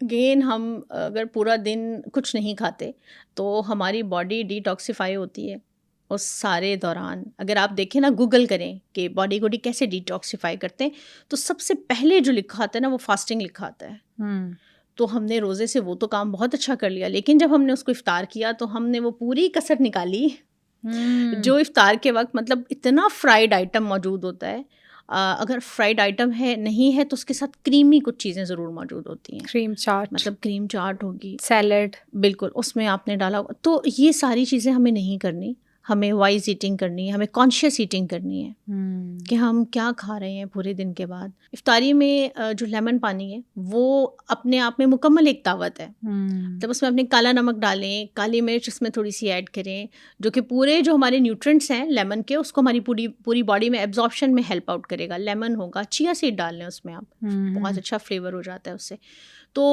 Again हम अगर पूरा दिन कुछ नहीं खाते तो हमारी बॉडी डिटॉक्सिफाई होती है उस सारे दौरान। अगर आप देखें ना, गूगल करें कि बॉडी को कैसे डिटॉक्सिफाई करते हैं, तो सबसे पहले जो लिखा आता है ना वो फास्टिंग लिखा आता है। तो हमने रोज़े से वो तो काम बहुत अच्छा कर लिया, लेकिन जब हमने उसको इफ्तार किया तो हमने वो पूरी कसर निकाली जो इफ्तार के वक्त, मतलब इतना फ्राइड आइटम मौजूद होता है। अगर फ्राइड आइटम है नहीं है तो उसके साथ क्रीमी कुछ चीज़ें ज़रूर मौजूद होती हैं। क्रीम चाट, मतलब क्रीम चाट होगी, सैलड, बिल्कुल उसमें आपने डाला होगा। तो ये सारी चीज़ें हमें नहीं करनी, हमें वाइज ईटिंग करनी है, हमें कॉन्शियस ईटिंग करनी है कि हम क्या खा रहे हैं पूरे दिन के बाद। इफ्तारी में जो लेमन पानी है वो अपने आप में मुकम्मल एक दावत है। जब उसमें अपने काला नमक डालें, काली मिर्च उसमें थोड़ी सी ऐड करें, जो कि पूरे जो हमारे न्यूट्रिएंट्स हैं लेमन के, उसको हमारी पूरी बॉडी में एब्जॉर्प्शन में हेल्प आउट करेगा। लेमन होगा, चिया सीड डाल लें उसमें आप, बहुत अच्छा फ्लेवर हो जाता है उससे। तो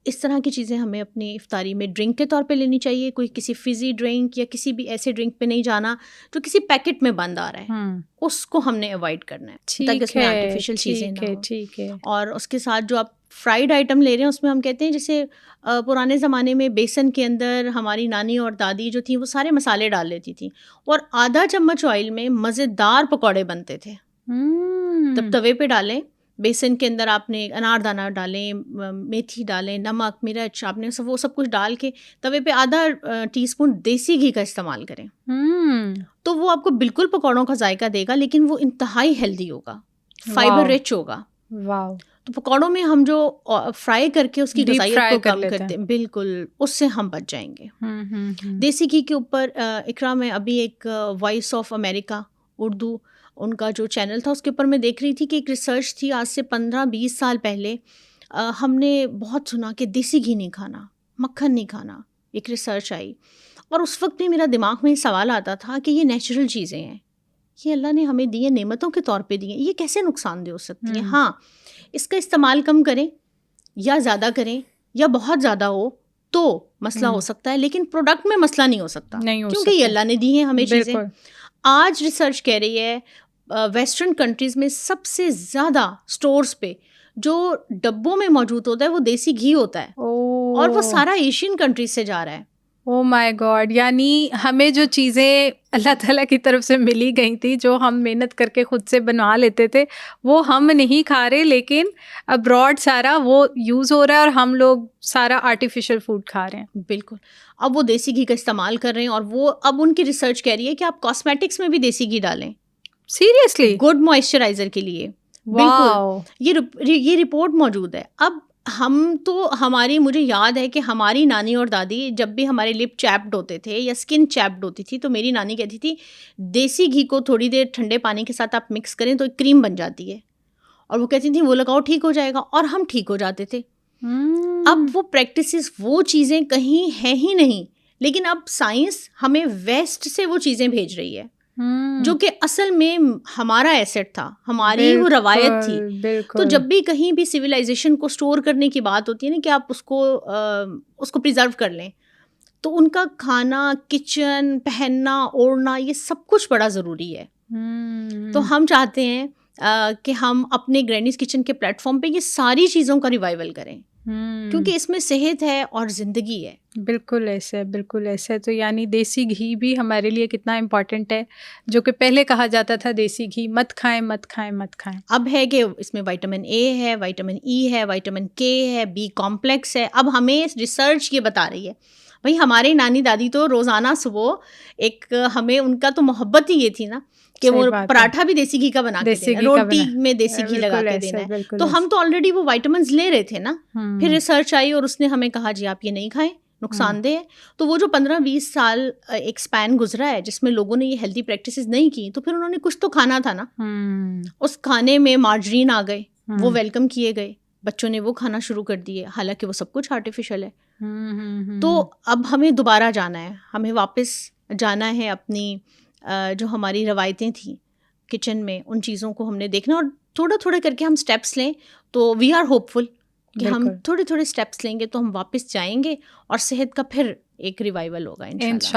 इस तरह की चीज़ें हमें अपनी इफ्तारी में ड्रिंक के तौर पे लेनी चाहिए। कोई किसी फिज़ी ड्रिंक या किसी भी ऐसे ड्रिंक पे नहीं जाना जो किसी पैकेट में बंद आ रहा है, उसको हमने अवॉइड करना है ताकि उसमें आर्टिफिशियल चीज़ें ना हो। ठीक है। और उसके साथ जो आप फ्राइड आइटम ले रहे हैं उसमें हम कहते हैं, जैसे पुराने ज़माने में बेसन के अंदर हमारी नानी और दादी जो थी वो सारे मसाले डाल लेती थी और आधा चम्मच ऑयल में मज़ेदार पकौड़े बनते थे। तब तवे पे डालें, बेसन के अंदर आपने अनारदाना डालें, मेथी डालें, नमक, मिर्च, आपने वो सब कुछ डाल के तवे पे आधा टीस्पून देसी घी का इस्तेमाल करें। तो वो आपको बिल्कुल पकौड़ों का जायका देगा, लेकिन वो इंतहाई हेल्दी होगा, फाइबर रिच होगा। तो पकौड़ों में हम जो फ्राई करके उसकी गज़ाइयत को कम करते हैं, बिल्कुल उससे हम बच जाएंगे। देसी घी के ऊपर इकरा में अभी एक वॉइस ऑफ अमेरिका उर्दू उनका जो चैनल था उसके ऊपर मैं देख रही थी कि एक रिसर्च थी आज से 15-20 साल पहले। हमने बहुत सुना कि देसी घी नहीं खाना, मक्खन नहीं खाना, एक रिसर्च आई और उस वक्त भी मेरा दिमाग में सवाल आता था कि ये नेचुरल चीज़ें हैं, ये अल्लाह ने हमें दी है, नेमतों के तौर पे दी हैं, ये कैसे नुकसानदेह हो सकती हैं। हाँ, इसका इस्तेमाल कम करें या ज़्यादा करें या बहुत ज़्यादा हो तो मसला हो सकता है, लेकिन प्रोडक्ट में मसला नहीं हो सकता क्योंकि ये अल्लाह ने दी हैं हमें चीज़ें। आज रिसर्च कह रही है वेस्टर्न कंट्रीज़ में सबसे ज़्यादा स्टोर्स पे जो डब्बों में मौजूद होता है वो देसी घी होता है और वो सारा एशियन कंट्रीज से जा रहा है। ओह माय गॉड, यानी हमें जो चीज़ें अल्लाह ताला की तरफ से मिली गई थी, जो हम मेहनत करके खुद से बनवा लेते थे, वो हम नहीं खा रहे, लेकिन अब्रॉड सारा वो यूज़ हो रहा है और हम लोग सारा आर्टिफिशियल फूड खा रहे हैं। बिल्कुल, अब वो देसी घी का इस्तेमाल कर रहे हैं और वो अब उनकी रिसर्च कह रही है कि आप कॉस्मेटिक्स में भी देसी घी डालें। सीरियसली? गुड मॉइस्चराइजर के लिए। बिल्कुल, ये रिपोर्ट मौजूद है। अब हम तो मुझे याद है कि हमारी नानी और दादी जब भी हमारे लिप चैप्ड होते थे या स्किन चैप्ड होती थी तो मेरी नानी कहती थी देसी घी को थोड़ी देर ठंडे पानी के साथ आप मिक्स करें तो एक क्रीम बन जाती है और वो कहती थी वो लगाओ ठीक हो जाएगा, और हम ठीक हो जाते थे। अब वो प्रैक्टिसेस, वो चीज़ें कहीं हैं ही नहीं, लेकिन अब साइंस हमें वेस्ट से वो चीज़ें भेज रही है जो कि असल में हमारा एसेट था, हमारी वो रवायत थी। तो जब भी कहीं भी सिविलाइजेशन को स्टोर करने की बात होती है ना कि आप उसको प्रिजर्व कर लें, तो उनका खाना, किचन, पहनना, ओढ़ना, ये सब कुछ बड़ा ज़रूरी है। तो हम चाहते हैं कि हम अपने ग्रैनीज किचन के प्लेटफॉर्म पे ये सारी चीज़ों का रिवाइवल करें क्योंकि इसमें सेहत है और ज़िंदगी है। बिल्कुल ऐसे, बिल्कुल ऐसे। तो यानी देसी घी भी हमारे लिए कितना इम्पॉर्टेंट है, जो कि पहले कहा जाता था देसी घी मत खाएं मत खाएं मत खाएं। अब है कि इसमें विटामिन ए है, विटामिन ई है, विटामिन के है, बी कॉम्प्लेक्स है। अब हमें रिसर्च ये बता रही है, भाई हमारी नानी दादी तो रोज़ाना सुबह एक हमें उनका तो मोहब्बत ही ये थी ना कि वो पराठा भी देसी घी का बना के देना, रोटी में देसी घी लगा के देना है। तो हम तो ऑलरेडी वो विटामिन्स ले रहे थे ना। फिर रिसर्च आई और उसने हमें कहा जी आप ये नहीं खाएं, नुकसानदेह है। तो वो जो 15-20 साल एक स्पैन गुजरा है जिसमें लोगों ने ये हेल्दी प्रैक्टिसेस नहीं की, तो फिर उन्होंने कुछ तो खाना था ना। उस खाने में मार्जरीन आ गए, वो वेलकम किए गए, बच्चों ने वो खाना शुरू कर दिए, हालांकि वो सब कुछ आर्टिफिशियल है। तो अब हमें दोबारा जाना है, हमें वापस जाना है अपनी जो हमारी रवायतें थी किचन में, उन चीज़ों को हमने देखना और थोड़ा थोड़ा करके हम स्टेप्स लें। तो वी आर होपफुल कि हम थोड़े थोड़े स्टेप्स लेंगे तो हम वापस जाएंगे और सेहत का फिर एक रिवाइवल होगा इंशाल्लाह।